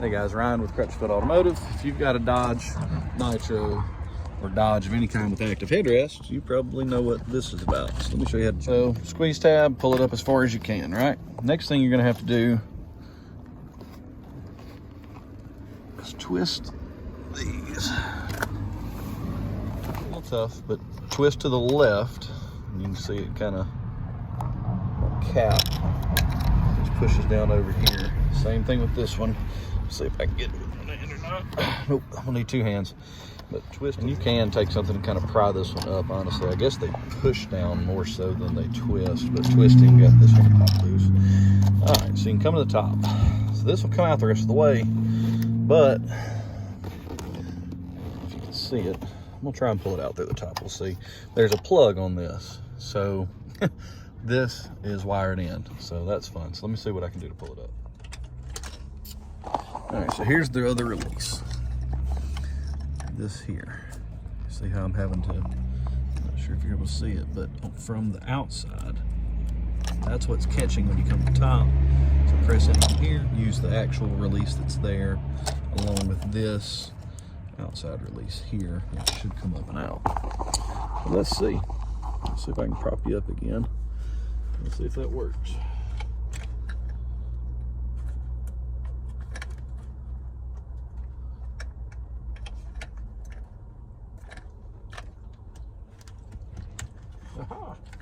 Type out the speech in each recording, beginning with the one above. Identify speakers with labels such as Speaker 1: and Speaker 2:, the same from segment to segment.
Speaker 1: Hey guys, Ryan with Crutchfoot Automotive. If you've got a Dodge Nitro or Dodge of any kind with active headrest, you probably know what this is about. So let me show you how to. So squeeze tab, pull it up as far as you can, right? Next thing you're gonna have to do is twist these. A little tough, but twist to the left. You can see it kind of cap. Just pushes down over here. Same thing with this one. See if I can get it with one hand or not. Nope, I'm gonna need two hands. But twist, and you can take something and kind of pry this one up, honestly. I guess they push down more so than they twist, but twisting got this one pop loose. All right, so you can come to the top. So this will come out the rest of the way, but if you can see it, I'm gonna try and pull it out through the top, we'll see. There's a plug on this, so this is wired in, so that's fun. So let me see what I can do to pull it up. All right, so here's the other release. This here. See how I'm having to, I'm not sure if you're able to see it, but from the outside, that's what's catching when you come to the top. So press it in here, use the actual release that's there, along with this outside release here. It should come up and out. But let's see. Let's see if I can prop you up again. Let's see if that works.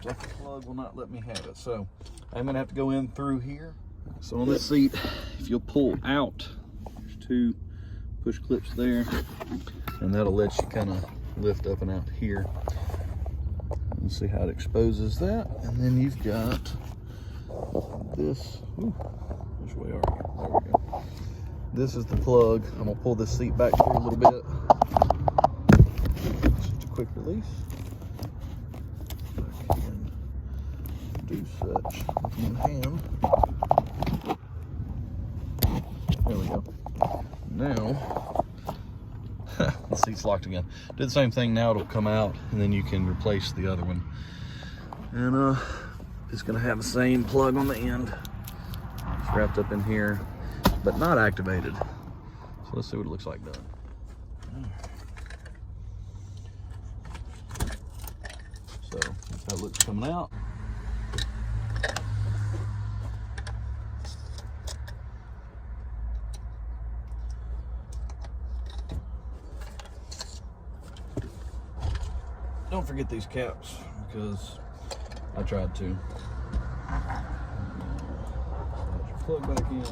Speaker 1: Second plug will not let me have it, so I'm gonna have to go in through here. So on this seat, if you'll pull out, there's two push clips there, and that'll let you kind of lift up and out here. Let's see how it exposes that. And then you've got this. Ooh, which way are you? There we go. This is the plug. I'm gonna pull this seat back through a little bit. Just a quick release. Do such with one hand. There we go. Now, the seat's locked again. Do the same thing now, it'll come out, and then you can replace the other one. And it's gonna have the same plug on the end. It's wrapped up in here, but not activated. So let's see what it looks like done. So that's how it looks coming out. Don't forget these caps, because I tried to. Plug back in.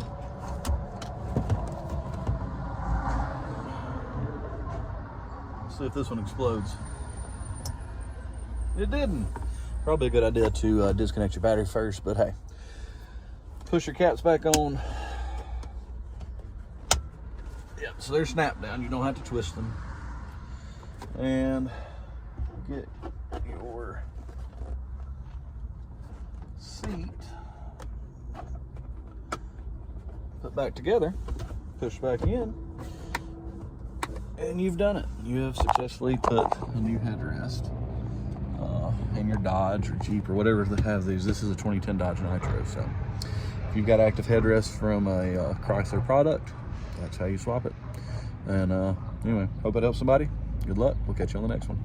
Speaker 1: Let's see if this one explodes. It didn't. Probably a good idea to disconnect your battery first, but hey. Push your caps back on. Yep, so they're snapped down. You don't have to twist them. And get your seat put back together, push back in, and you've done it. You have successfully put a new headrest in your Dodge or Jeep or whatever that has these. This is a 2010 Dodge Nitro, so if you've got active headrest from a Chrysler product, that's how you swap it. And anyway, hope it helps somebody. Good luck. We'll catch you on the next one.